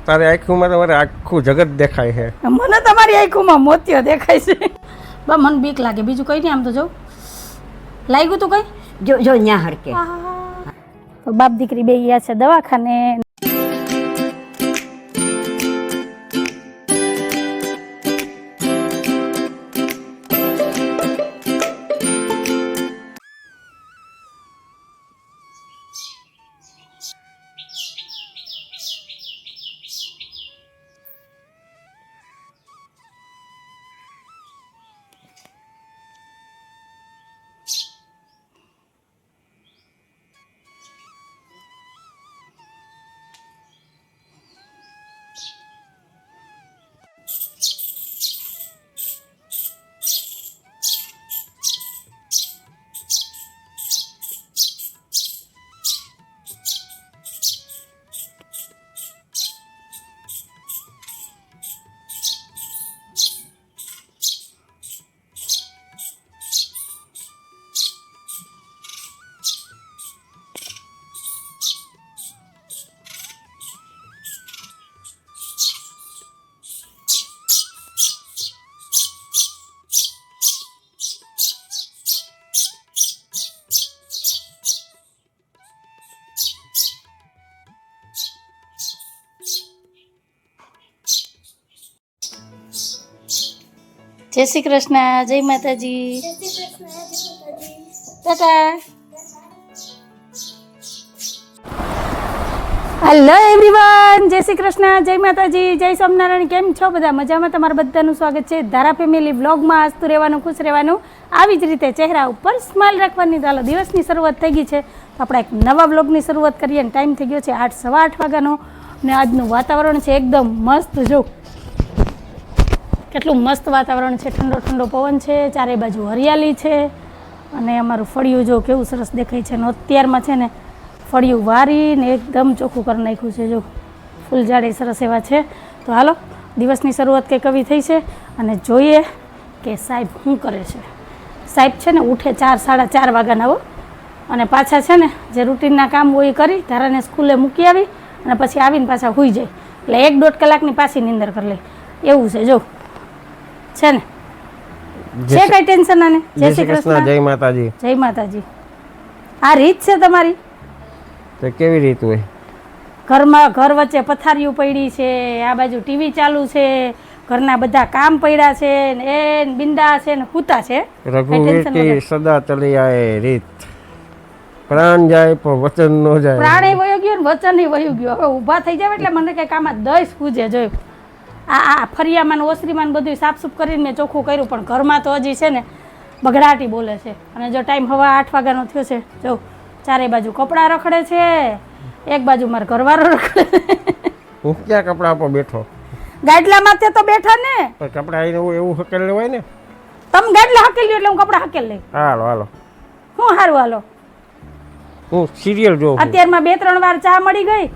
તારી આંખોમાં તમારે આખું જગત દેખાય છે. મને તમારી આંખોમાં મોતિયો દેખાય છે. બા મને બીક લાગે, બીજું કઈ નહીં. આમ તો જો લાગ્યું તું કઈ જો જો ન્યા હરકે. બાપ દીકરી બે ગયા છે દવાખાને. જય શ્રી કૃષ્ણ, જય માતાજી, ટાટા. હેલો એવરીવન, જય શ્રી કૃષ્ણ, જય માતાજી, જય સ્વામિનારાયણ. કેમ છો બધા? મજામાં? તમારા બધાનું સ્વાગત છે ધારા ફેમિલી વ્લોગમાં. હસતું રહેવાનું, ખુશ રહેવાનું, આવી જ રીતે ચહેરા ઉપર સ્માઇલ રાખવાની. ચાલો, દિવસની શરૂઆત થઈ ગઈ છે તો આપણે એક નવા વ્લોગની શરૂઆત કરીએ. અને ટાઈમ થઈ ગયો છે 8, સવા 8 વાગ્યાનો. અને આજનું વાતાવરણ છે એકદમ મસ્ત. જો કેટલું મસ્ત વાતાવરણ છે, ઠંડો ઠંડો પવન છે, ચારે બાજુ હરિયાળી છે. અને અમારું ફળિયું જો કેવું સરસ દેખાય છે. અને અત્યારમાં છે ને ફળિયું વારીને એકદમ ચોખ્ખું કરી નાખ્યું છે. જો ફૂલ ઝાડે સરસ એવા છે. તો હાલો, દિવસની શરૂઆત કંઈક આવી થઈ છે અને જોઈએ કે સાહેબ શું કરે છે. સાહેબ છે ને ઉઠે 4, સાડા 4 વાગ્યાના હો. અને પાછા છે ને જે રૂટીનના કામ હોય એ કરી ધારાને સ્કૂલે મૂકી આવી અને પછી આવીને પાછા સૂઈ જાય. એટલે 1-1.5 કલાકની પાછી નીંદર કરી લે એવું છે. જો છે ને છે કઈ ટેન્શન આને. જય શ્રી કૃષ્ણ, જય માતાજી, જય માતાજી. આ રીત છે તમારી? તો કેવી રીત હોય? ઘરમાં ઘર વચ્ચે પથારીઓ પડી છે, આ બાજુ ટીવી ચાલુ છે, ઘરના બધા કામ પડ્યા છે, એ બિંદા છે ને હુતા છે. રઘુવીર સદા ચલી આય રીત. પ્રાણ જાય પણ વચન ન જાય. પ્રાણ એ વયો ગયો ને વચન એ વયું ગયો. હવે ઊભા થઈ જાવ એટલે મને કઈ કામ દસ પૂજે. જોયું આ ફરિયામાં ને ઓસરીમાં બધું સાફસૂફ કરીને મેં ચોખ્ખું કર્યું, પણ ઘરમાં તો હજી છે ને બગડાટી બોલે છે. અને જો ટાઈમ હવા 8 વાગ્યાનો થયો છે, જો ચારે બાજુ કપડાં રખડે છે, એક બાજુ મારો ઘરવાળો રખડે છે. હું ક્યાં કપડા પર બેઠો? ગાડલા માથે તો બેઠા ને. પણ કપડા એવું હકેલ લેવાય ને. તમે ગાડલા હકેલ લ્યો એટલે હું કપડા હકેલ લઈ. હાલો હાલો. હું હારું હાલો. હું સિરિયલ જોઉં. અત્યારમાં 2-3 વાર ચા મળી ગઈ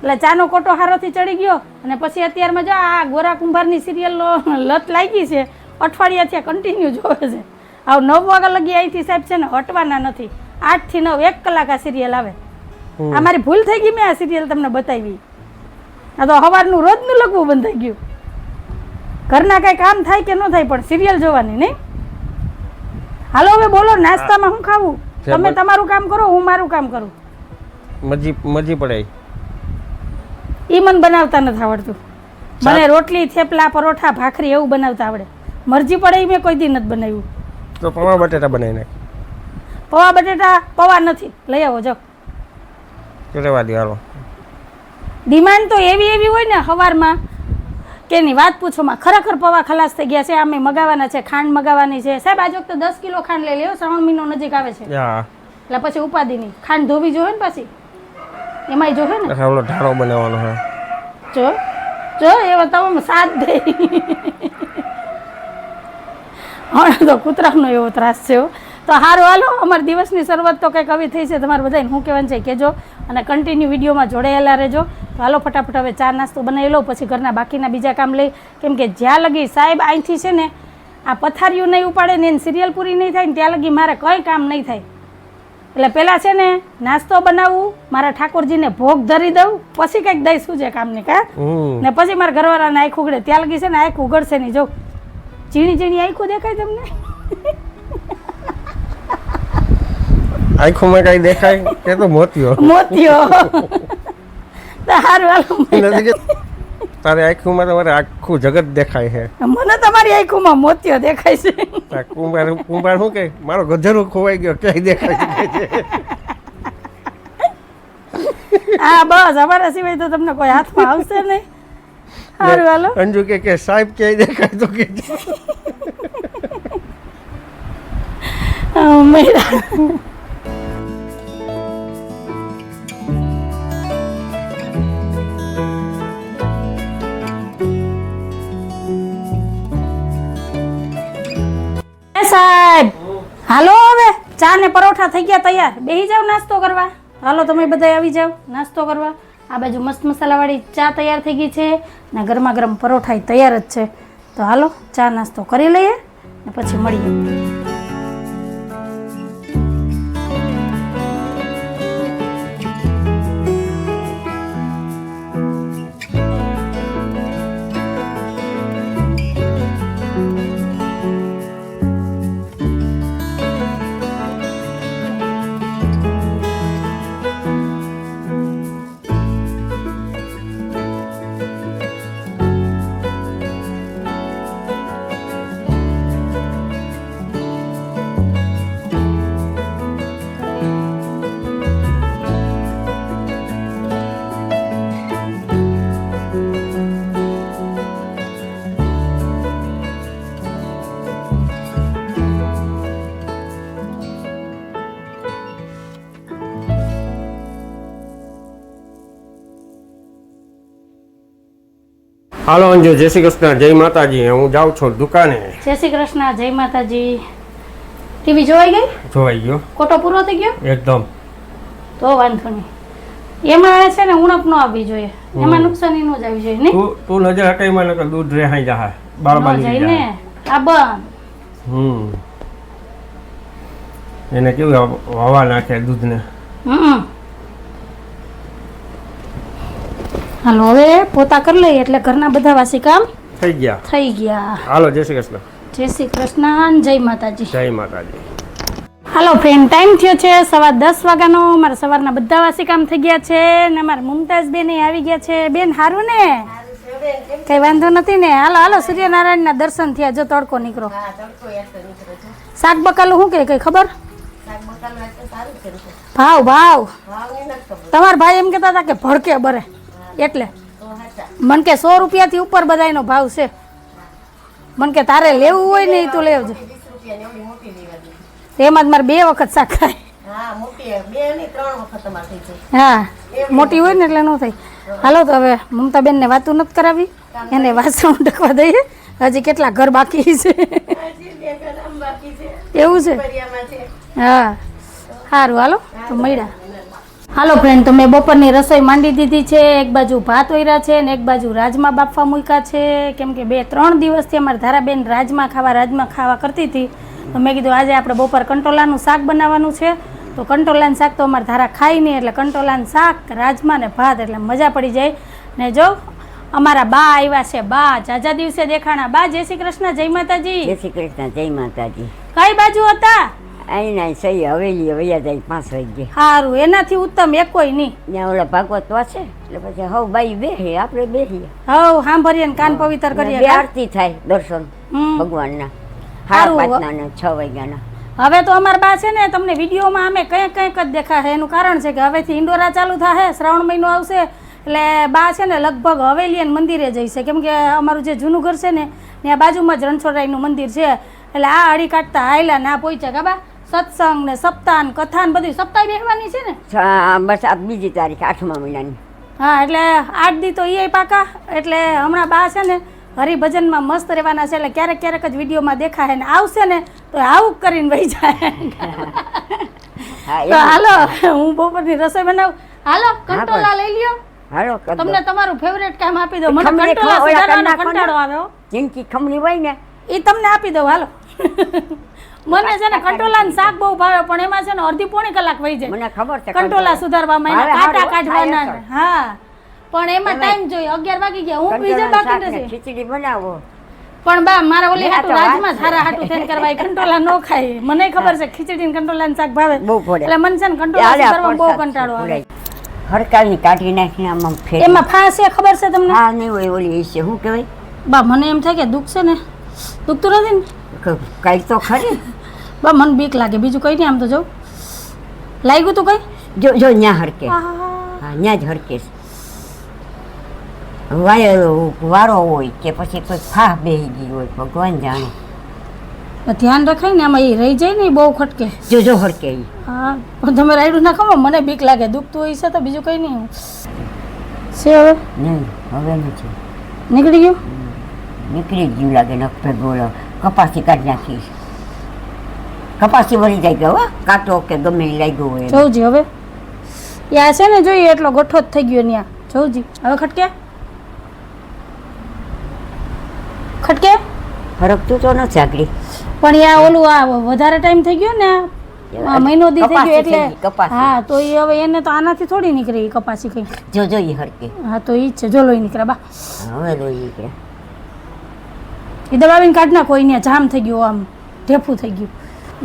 એટલે ચાનો કોટો હારોથી ચડી ગયો. અને પછી અત્યારમાં જો આ ગોરા કુંભારની સિરિયલનો લત લાગી છે. અઠવાડિયાથી કન્ટિન્યુ જોવે છે. હવે 9 વાગ્યા લગી અહીંથી સાહેબ છે ને હટવાના નથી. 8 થી 9 1 કલાક આ સિરિયલ આવે. આ મારી ભૂલ થઈ ગઈ, મેં આ સિરિયલ તમને બતાવી. આ તો સવારનું રોજનું લગવું બંધ થઈ ગયું. ઘરના કાંઈ કામ થાય કે ન થાય પણ સિરિયલ જોવાની નહીં. હાલો હવે બોલો, નાસ્તામાં શું ખાવું? તમે તમારું કામ કરો, હું મારું કામ કરું. મજી પડે. એ મને બનાવતા નથી આવડતું. મને રોટલી, થેપલા, પરોઠા, ભાખરી એવું બનાવતા આવડે. મરજી પડે એ મેં કોઈ દી નથી બનાવ્યું. તો પૌવા બટેટા બનાવી નાખ. પૌવા બટેટા પૌવા નથી, લઈ આવો જાઓ. રહેવા દે હાલો. ડિમાન્ડ તો એવી હોય ને સવારમાં કે એની વાત પૂછોમાં. ખરેખર પૌવા ખલાસ થઈ ગયા છે. આમે મગાવવાના છે, ખાંડ મગાવવાની છે. સાહેબ આજ વખતે 10 કિલો ખાંડ લઈ લેવો, શ્રાવણ મહિનો નજીક આવે છે એટલે પછી ઉપાધિ નહીં. ખાંડ ધોવી જોઈએ ને પાછી, એમાંય જોશે ને. ઓલો ઢાળો બનાવવાનો હે. જો એવા તમે સાથ દે. હવે તો કૂતરાનો એવો ત્રાસ છે. તો સારું હાલો, અમારા દિવસની શરૂઆત તો કંઈક આવી થઈ છે. તમારે બધાને શું કહેવાનું છે કહેજો અને કન્ટિન્યુ વિડીયોમાં જોડાયેલા રહેજો. તો હાલો ફટાફટ હવે ચા નાસ્તો બનાવી લો, પછી ઘરના બાકીના બીજા કામ લઈ. કેમ કે જ્યાં લગી સાહેબ અહીંથી છે ને આ પથારીઓ નહીં ઉપાડે ને એની સિરિયલ પૂરી નહીં થાય ને ત્યાં લગી મારે કંઈ કામ નહીં થાય. એટલે પહેલાં છે ને નાસ્તો બનાવવું, મારા ઠાકોરજીને ભોગ ધરી દઉં, પછી કંઈક દઈ શું છે કામની કા ને પછી મારા ઘરવાળાને આંખ ઉગડે. ત્યાં લગી છે ને આંખ ઉગડશે નહીં. જો ઝીણી ઝીણી આંખો દેખાય તમને? આંખોમાં કઈ દેખાય કે તો મોતિયો મોતિયો. સારું હાલો. નથી કે તારે આંખોમાં તમારે આખું જગત દેખાય છે. મને તમારી આંખોમાં મોતિયો દેખાય છે. આ કુંભાર શું કે મારો ગધેડો ખોવાઈ ગયો ક્યાંય દેખાય છે. હા બસ અમારા સિવાય તો તમને કોઈ હાથમાં આવશે નહીં. સારું હાલો. અંજુ કે સાહેબ ક્યાંય દેખાય તો કે મેરા સાહેબ હાલો હવે ચા ને પરોઠા થઈ ગયા તૈયાર. બેસી જાવ નાસ્તો કરવા. હાલો તમે બધા આવી જાવ નાસ્તો કરવા. આ બાજુ મસ્ત મસાલાવાળી ચા તૈયાર થઈ ગઈ છે ને ગરમા ગરમ પરોઠા તૈયાર જ છે. તો હાલો ચા નાસ્તો કરી લઈએ ને પછી મળીએ. હાલો અંજુ, જય શ્રી કૃષ્ણ, જય માતાજી. હું જાઉં છું દુકાને. જય શ્રી કૃષ્ણ, જય માતાજી. ટીવી જોવાઈ ગઈ? જોવાઈ ગયો. કોટો પૂરો થઈ ગયો? એકદમ. તો વાંધો નહીં. એમાં છે ને ઉણપ ન આવવી જોઈએ, એમાં નુકસાની ન જ આવી જોઈએ ને. તું નજર હટાઈમાં નકર દૂધ રેહાઈ જાય બાર જાય ને. આ બંધ. એને કેવું હવા નાખે દૂધને. હાલો હવે પોતા કરી લઈએ એટલે ઘરના બધા વાસી કામ થઈ ગયા. હાલો, જય શ્રી કૃષ્ણ. જય શ્રી કૃષ્ણ, જય માતાજી. જય માતાજી. હાલો ફ્રેન્ડ, ટાઈમ થયો છે 10:15 વાગ્યાનો. મારા સવારના બધા વાસી કામ થઈ ગયા છે ને મારા મુમતાઝ બેન આવી ગયા છે. બેન હારું ને? કઈ વાંધો નથી ને? હાલો હાલો, સૂર્યનારાયણના દર્શન થયા. જો તડકો નીકળો. શાક બકાલું શું કે કઈ ખબર? ભાવ તમારા ભાઈ એમ કહેતા હતા કે ભડકે બરે એટલે મન કે 100 રૂપિયાથી ઉપર બધાનો ભાવ છે. મન કે તારે લેવું હોય ને એ તું લેવજો. એમાં જ મારે 2 વખત શાક ખાય. હા મોટી હોય ને એટલે ન થાય. હાલો તો હવે મમતાબેન ને વાતું નથી કરાવી, એને વાસણ ઢકવા દઈએ. હજી કેટલા ઘર બાકી છે એવું છે? હા સારું હાલો તો મળ્યા. હાલો ફ્રેન્ડ, તો મેં બપોરની રસોઈ માંડી દીધી છે. એક બાજુ ભાત વૈરા છે ને એક બાજુ રાજમા બાફવા મૂક્યા છે. કેમ કે 2-3 દિવસથી અમારે ધારાબેન રાજમા ખાવા કરતી હતી. તો મેં કીધું આજે આપણે બપોર કંટોલાનું શાક બનાવવાનું છે. તો કંટોલાનું શાક તો અમારે ધારા ખાઈ નહીં, એટલે કંટોલાનું શાક, રાજમા ને ભાત એટલે મજા પડી જાય. ને જો અમારા બા આવ્યા છે. બા જાજા દિવસે દેખાણા. બા જય શ્રી કૃષ્ણ, જય માતાજી. જય શ્રી કૃષ્ણ, જય માતાજી. કઈ બાજુ હતા? અહીં સહી હવેલી વૈયા જાય 5 વાગે. સારું, એનાથી ઉત્તમ એક કોઈ નહીં. ત્યાં ઓલા ભાગવત વાંચે એટલે પછી હવ બાઈ બેહે, આપણે બેહીએ. હવ સાંભળીએ ને કાન પવિત્ર કરીએ. બે આરતી થાય દર્શન ભગવાનના 5:30 ને 6 વાગ્યાના. હવે તો અમારા બા છે ને તમને વિડીયોમાં અમે કંઈક જ દેખાશે. એનું કારણ છે કે હવેથી ઇન્ડોરા ચાલુ થશે, શ્રાવણ મહિનો આવશે એટલે બા છે ને લગભગ હવેલી મંદિરે જઈશે. કેમ કે અમારું જે જૂનું ઘર છે ને ત્યાં બાજુમાં જ રણછોડરાયનું મંદિર છે. એટલે આ અડી કાઢતા હાયલા ના પહોંચ્યા કાબા. સત્સંગ ને સપ્તાહ ને કથા ને બધું સપ્તાહ બેહવાની છે ને. બસ આ બીજી તારીખ 8મા મહિનાની. હા એટલે 8 દી તો એ પાકા. એટલે હમણાં બા છે ને હરિભજનમાં મસ્ત રહેવાના છે. એટલે ક્યારેક ક્યારેક જ વિડીયોમાં દેખાય ને આવશે ને તો આવું કરીને વહી જાય. તો હાલો હું બપોરની રસોઈ બનાવું. હાલો કંટોલા લઈ લ્યો. હાલો તમને તમારું ફેવરેટ કામ આપી દો. મને કંટોલા સુધારવાનો કંટાળો આવે. જિંદગી ખમણી હોય ને એ તમને આપી દઉં. હાલો મને છે ને કંટોલાનું શાક બહુ ભાવે પણ એમાં છે ને અડધી પોણી કલાક વહી જાય મને ખબર છે કંટોલા સુધારવામાં એના મારે કાંટા હારું કાઢવાના થાય હા પણ એમાં ટાઈમ જોઈએ 11 વાગી ગયા હું બીજા બાકી નથી ખીચડી બનાવો પણ બા મારા ઓલી મેં હાટુ તો વાત રાજમાં થારા હાટુ થઈને કરવા એ કંટોલા નો ખાય મને ખબર છે ખીચડી ને કંટોલાનું શાક ભાવે બહુ પડે એટલે મને છે ને કંટોલા સુધારવામાં બહુ કંટાળો આવે હરકાલની કાઢી નાખીને આમાં ફેર એમાં ફાંસ છે ખબર છે તમને હા નહીં હોય ઓલી છે શું કહેવાય બા મને એમ થાય કે દુખશે ને દુખતું નથી ને કઈ તો ખરી બા મને બીક લાગે બીજું કઈ નહીં આમ તો જવું લાગ્યું તું કઈ જો જો ન્યા હરકે હા ન્યા જ હરકે વારો હોય કે પછી કોઈ ફાહ બેહી ગઈ હોય ભગવાન જાણે ધ્યાન રખાય ને આમાં એ રહી જાય ને એ બહુ ખટકે જો જો હરકે ઈ હા પણ તમે રાયડું ના ખાવો મને બીક લાગે દુખતું હોય છે તો બીજું કઈ નહીં છે હવે નહીં હવે નથી નીકળી ગયું નીકળી ગયું લાગે નખે બોલો કપાસી કાઢી નાખીશ કપાસી વળી જાય ગયો કાંટો કે ગમે એ લાગ્યો હોય જોઉજી હવે યા છે ને જોઈએ એટલો ગઠ્ઠો જ થઈ ગયો ત્યાં જોઉજી હવે ખટકે ખટકે ફરકતું તો નથી આગળ પણ યા ઓલું આ વધારે ટાઈમ થઈ ગયો ને આ મહિનો દી થઈ ગયો એટલે કપાસી. હા તો એ હવે એને તો આનાથી થોડી નીકળે ઈ કપાસી કઈ જો જો ઈ હરકે હા તો ઈ જ છે જો લોહી નીકળે બા હવે લોહી નીકળે એ દબાવીને કાઢ નાખો અહીંયા જામ થઈ ગયું આમ ઢેફું થઈ ગયું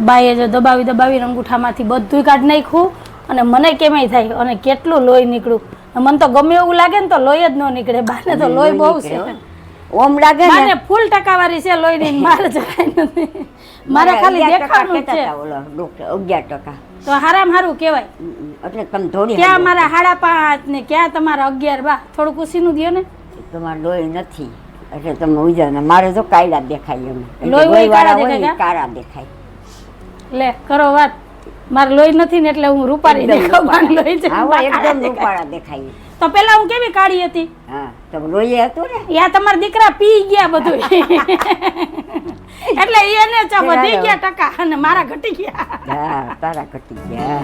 બાઈએ જો દબાવી દબાવીને અંગૂઠામાંથી બધું કાઢી નાખ્યું અને મને કેમેય થાય અને કેટલું લોહી નીકળ્યું મને તો ગમે એવું લાગે ને તો લોહી જ ન નીકળે બાને તો લોહી બહુ છે ઓમ લાગે ને બાને ફૂલ ટકાવારી છે લોહીની મારે જરાય નથી મારે ખાલી દેખાડવું જ છે ઓલો ડોક્ટર 11% તો હારામ હારું કહેવાય એટલે તમે થોડી ક્યાં મારા 5.5 ને ક્યાં તમારા 11 બા થોડું કુસીનું દ્યો ને તમારે લોહી નથી એટલે તમે ઉજા ને મારે તો કાયડા દેખાય એમ લોહી વાળા કાળા હોય દેખાય? કાળા દેખાય લે કરો વાત મારે લોહી નથી ને એટલે હું રૂપારી દેખાવ બાને લોહી છે હા બા કાળા એકદમ દેખાય. રૂપાળા દેખાય તો પેલા હું કેવી કાળી હતી હા તો લોહી હતું ને યા તમારા દીકરા પી ગયા બધું એટલે એને ચા વધી ગયા ટકા અને મારા ઘટી ગયા હા તારા કટી ગયા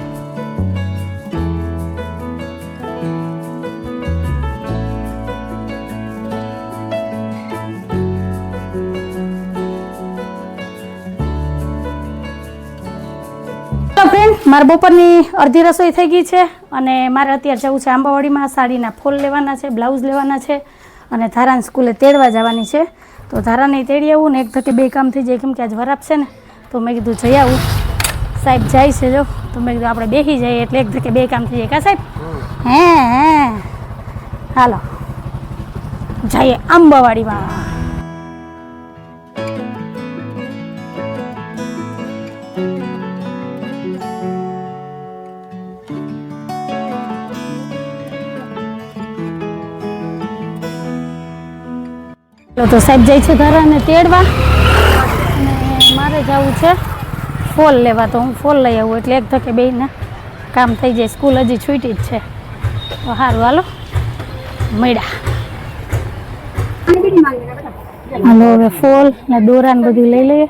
તો ફ્રેન્ડ મારા બપોરની અડધી રસોઈ થઈ ગઈ છે અને મારે અત્યારે જવું છે આંબાવાડીમાં સાડીના ફોલ લેવાના છે બ્લાઉઝ લેવાના છે અને ધારાને સ્કૂલે તેડવા જવાની છે તો ધારાને તેડી આવું ને એક ધકે બે કામ થઈ જાય કેમ કે આજ વરાપ છે ને તો મેં કીધું જઈ આવું સાહેબ જાય છે જો તો મેં કીધું આપણે બેસી જઈએ એટલે એક ધકે બે કામ થઈ જાય કા સાહેબ હે હાલો જઈએ આંબાવાડીમાં તો સાહેબ જાય છે ધારાને તેડવા અને મારે જવું છે ફોલ લેવા તો હું ફોલ લઈ આવું એટલે એક ધકે બેયને કામ થઈ જાય સ્કૂલ હજી છૂટી જ છે તો સારું હાલો મળ્યા હાલો હવે ફોલ ને દોરા ને બધું લઈ લઈએ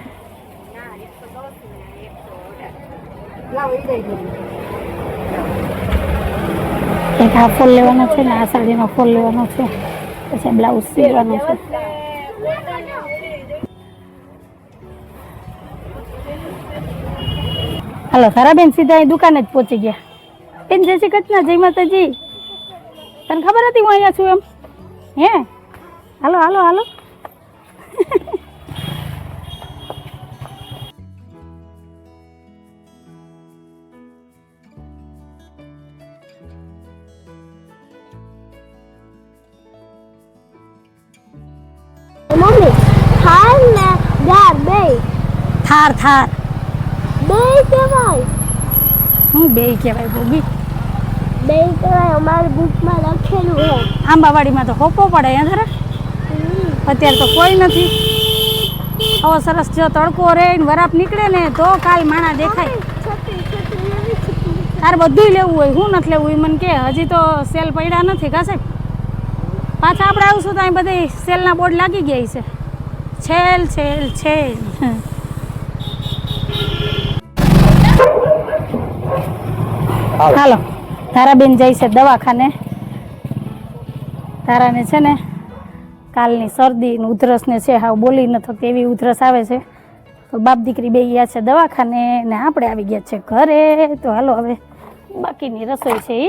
એક આ ફોલ લેવાનો છે ને આ સાડીનો ફોલ લેવાનો છે પછી બ્લાઉઝ સીવવાનો છે હાલો તારાબેન સીધા અહીં દુકાને જ પહોંચી ગયા બેન જય શ્રી કૃષ્ણ જય માતાજી તને ખબર હતી હું અહીંયા છું એમ હે હાલો હાલો હાલો મમ્મી થાર ને ગાર બે થાર થાર બે કહેવાય હું બે કહેવાય બોબી બે કહેવાય અમારી બુકમાં લખેલું છે આંબાવાડીમાં તો હોપો પડે અહીંયા ધરે અત્યારે તો કોઈ નથી આવો સરસ જો તડકો રે ને વરાપ નીકળે ને તો કાલ માણા દેખાય છત્રી લેવી છત્રી તારે બધું લેવું હોય હું નથી લેવું એ મને કે હજી તો સેલ પડ્યા નથી કા સાહેબ પાછા આપણે આવશું તો અહીં બધી સેલના બોર્ડ લાગી ગયા છે છેલ છેલ છેલ હાલો તારાબેન જાય છે દવાખાને તારાને છે ને કાલની શરદી ને ઉધરસ ને છે હાવ બોલી ન થતી એવી ઉધરસ આવે છે તો બાપ દીકરી બે ગયા છે દવાખાને ને આપણે આવી ગયા છે ઘરે. તો હાલો હવે બાકીની રસોઈ છે એ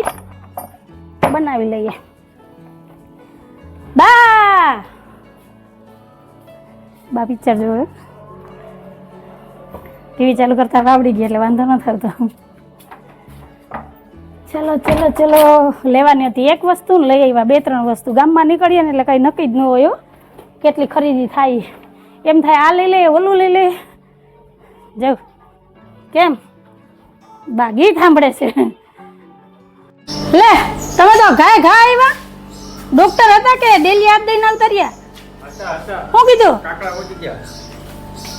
બનાવી લઈએ. બા પિક્ચર જોયું, ટીવી ચાલુ કરતા આવડી ગયા એટલે વાંધો ન થતો. ચલો ચલો ચલો, લેવાની હતી એક વસ્તુ ને લઈ આવ્યા 2-3 વસ્તુ. ગામમાં નીકળીએ ને એટલે કંઈ નક્કી જ ન હોય કેટલી ખરીદી થાય. એમ થાય આ લઈ લે ઓલું લઈ લે. જો કેમ બા ગીત સાંભળે છે. લે તમે તો ઘાય ઘા આવ્યા. ડોક્ટર હતા કે ડેલી હાથ દઈને આવતા રહ્યા? શું કીધું?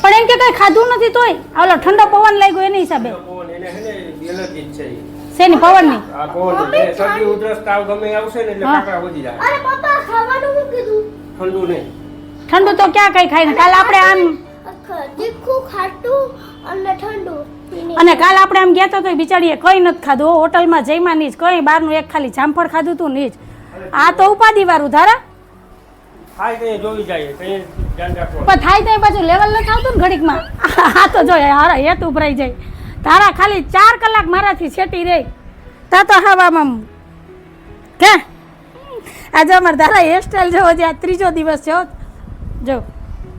પણ એમ કે કઈ ખાધું નથી તોય ઓલો ઠંડો પવન લાગ્યો એની હિસાબે. શેની પવનની? અરે પપ્પા ખાવાનું શું કીધું? ઠંડુ તો ક્યાં કઈ ખાય ને. કાલ આપણે આમ તીખું ખાટું અને ઠંડુ. અને કાલ આપણે આમ ગયા તો બિચારીએ કઈ નથી ખાધું. હોટલમાં જઈમાં નહીં જ કઈ બહારનું એક ખાલી જામફળ ખાધું તું નહીં જ. આ તો ઉપાધિ વાળું ધારા. પણ થાય તો પાછું લેવલ નથી આવતું ને ઘડીકમાં. આ તો જો હારા હેત ઉભરાઈ જાય. તારા ખાલી 4 કલાક મારાથી છેટી રહી તા તો હવામાં કે આજે અમારે તારા હેરસ્ટાઈલ જોવો જે આ 3જો દિવસ છે. જો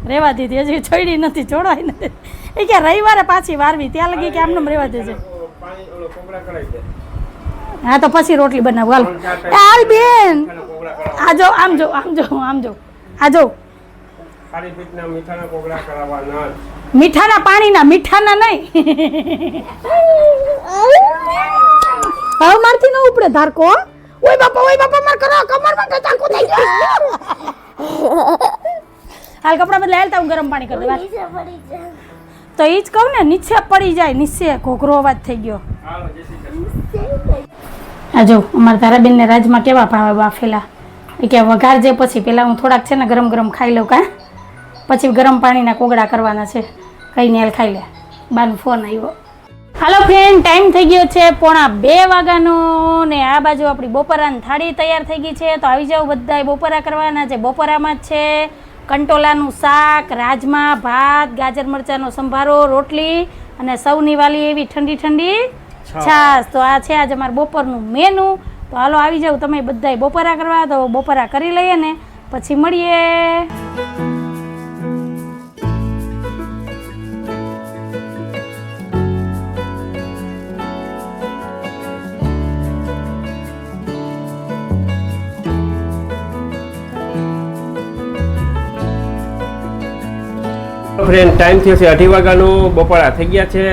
રેવા દીધી હજી છોડી નથી, છોડવાય નથી. એ કે રવિવારે પાછી વારવી ત્યાં લગી કે આમને રેવા દેજે. હા તો પછી રોટલી બનાવું. હાલ હાલ બેન આ જો આમ જો આમ જો આમ જો આ જો મીઠાના પાણીના, મીઠાના નહીં. હવે મારથી ન ઉપડે ધારકો. ઓય બાપા માર કરો કમરમાં ચાકુ થઈ ગયો. હાલ કપડા બદલા હાલતા હું ગરમ પાણી કરી દઉં. તો ઈ જ કહું ને નીચે પડી જાય. નીચે ઘોઘરો અવાજ થઈ ગયો. આ જો અમારા તારાબેનને રાજમાં કેવા ભાવે બાફેલા. એ કે વઘારજે પછી પહેલાં હું થોડાક છે ને ગરમ ગરમ ખાઈ લઉં કાં પછી ગરમ પાણીના કોગળા કરવાના છે. કઈ ને હાલ ખાઈ લે. બારનો ફોન આવ્યો. હાલો ફ્રેન્ડ, ટાઈમ થઈ ગયો છે 1:45 વાગ્યાનો ને આ બાજુ આપણી બપોરાની થાળી તૈયાર થઈ ગઈ છે. તો આવી જાવ બધાય બપોરા કરવાના છે. બપોરામાં જ છે કંટોલાનું શાક, રાજમા, ભાત, ગાજર મરચાંનો સંભારો, રોટલી અને સૌની વાલી એવી ઠંડી ઠંડી છાશ. તો આ છે આજે અમારું બપોરનું મેનુ. તો હાલો આવી જાવ તમે બધાય બપોરા કરવા. તો બપોરા કરી લઈએ ને પછી મળીએ. ફ્રેન્ડ ટાઈમ થયો છે 2:30 વાગ્યાનો. બપોરા થઈ ગયા છે.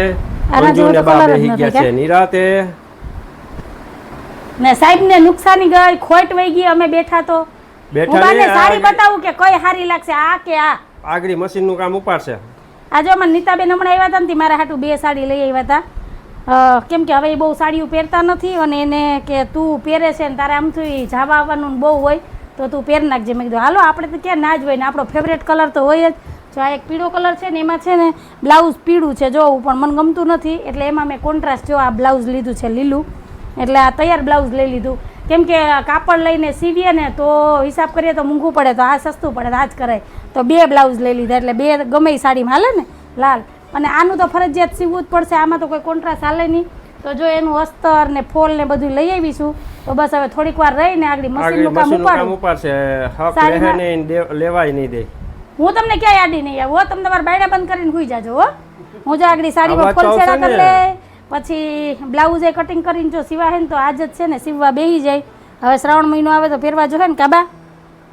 અંજુ ને બા બેહી ગયા છે નિરાતે. ને સાહેબ ને નુકસાની ગઈ, ખોટ વહી ગઈ. અમે બેઠા તો હું બાને સારી બતાવું કે કઈ સારી લાગશે આ કે આ. આગળી મશીન નું કામ ઉપાડશે. આજે અમાર નીતાબેન હમણાં આવ્યા હતા ને મારા હાટુ 2 સાડી લઈ આવ્યા હતા. કેમ કે હવે એ બહુ સાડીઓ પહેરતા નથી અને એને કે તું પહેરે છે ને તારે આમથી જાવા આવવાનું બહુ હોય તો તું પહેર નાખજે. મેં કીધું હાલો આપણે તો ક્યાં ના જ હોય ને આપણો ફેવરેટ કલર તો હોય જ. જો આ એક પીળો કલર છે ને એમાં છે ને બ્લાઉઝ પીળું છે જોવું પણ મને ગમતું નથી એટલે એમાં મેં કોન્ટ્રાસ્ટ જો આ બ્લાઉઝ લીધું છે લીલું. એટલે આ તૈયાર બ્લાઉઝ લઈ લીધું. કેમ કે કાપડ લઈને સીવીએ ને તો હિસાબ કરીએ તો મોંઘું પડે, તો આ સસ્તું પડે, તો આ જ કરાય. તો 2 બ્લાઉઝ લઈ લીધા એટલે 2 ગમે એ સાડીમાં હાલે ને લાલ. અને આનું તો ફરજિયાત સીવવું જ પડશે. આમાં તો કોઈ કોન્ટ્રાસ્ટ હાલે નહીં. તો જો એનું અસ્તર ને ફોલ ને બધું લઈ આવીશું. તો બસ હવે થોડીક વાર રહીને આગળ મશીનનું કામ ઉપાડશે. લેવાય નહીં દે. હું તમને ક્યાંય આડી નહીં આવું. તમે તમારા બાયડા બંધ કરીને સુઈ જાજો. હો હું જો આગળ સાડીમાં ફોલછેડા કરી લે પછી બ્લાઉઝ એ કટિંગ કરીને જો સીવા હે ને તો આજ જ છે ને સીવવા બેસી જાય. હવે શ્રાવણ મહિનો આવે તો પહેરવા જોઈએ ને કાબા.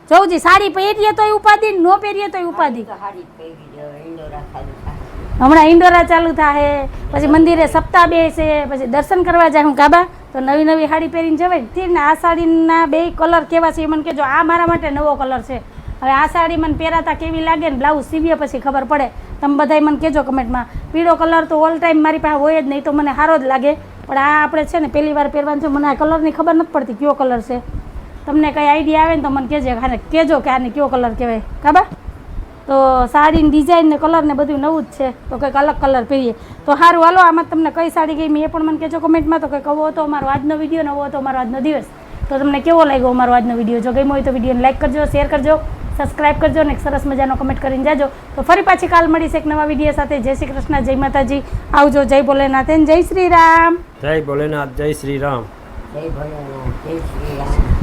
જોઉજી સાડી પહેરીએ તોય ઉપાધિ, ન પહેરીએ તોય ઉપાધિ. હમણાં ઇન્ડોરા ચાલુ થાય પછી મંદિરે સપ્તાહ બેસે પછી દર્શન કરવા જાય હું કાબા. તો નવી નવી સાડી પહેરીને જવાય ને. આ સાડીના 2 કલર કેવા છે એ મને કહેજો. આ મારા માટે નવો કલર છે. હવે આ સાડી મને પહેરાતા કેવી લાગે ને બ્લાઉઝ સીવીએ પછી ખબર પડે. તમે બધાય મને કહેજો કમેન્ટમાં. પીળો કલર તો ઓલ ટાઈમ મારી પાસે હોય જ નહીં તો મને સારો જ લાગે. પણ આ આપણે છે ને પહેલી વાર પહેરવાનું છે. મને આ કલરની ખબર નથી પડતી કયો કલર છે. તમને કંઈ આઈડિયા આવે ને તો મને કહેજો કે આને કયો કલર કહેવાય કાબા. તો સાડીની ડિઝાઇન ને કલર ને બધું નવું જ છે. તો કંઈક અલગ કલર પહેરીએ તો સારું. હાલો આમાં તમને કઈ સાડી ગઈ એ પણ મને કહેજો કમેન્ટમાં. તો કંઈક આવો હતો અમારો આજનો વિડીયો, નવો હતો અમારો આજનો દિવસ. તો તમને કેવો લાગ્યો અમારો આજનો વિડીયો? જો ગમ્યો હોય તો વિડીયોને લાઈક કરજો, શેર કરજો, સબસ્ક્રાઈબ કરજો અને એક સરસ મજાનો કમેન્ટ કરીને જાજો. તો ફરી પાછી કાલ મળીશ એક નવા વિડીયો સાથે. જય શ્રી કૃષ્ણ, જય માતાજી, આવજો. જય ભોલેનાથ અને જય શ્રી રામ. જય ભોલેનાથ, જય શ્રી રામ. જય ભોલેનાથ, જય શ્રી રામ.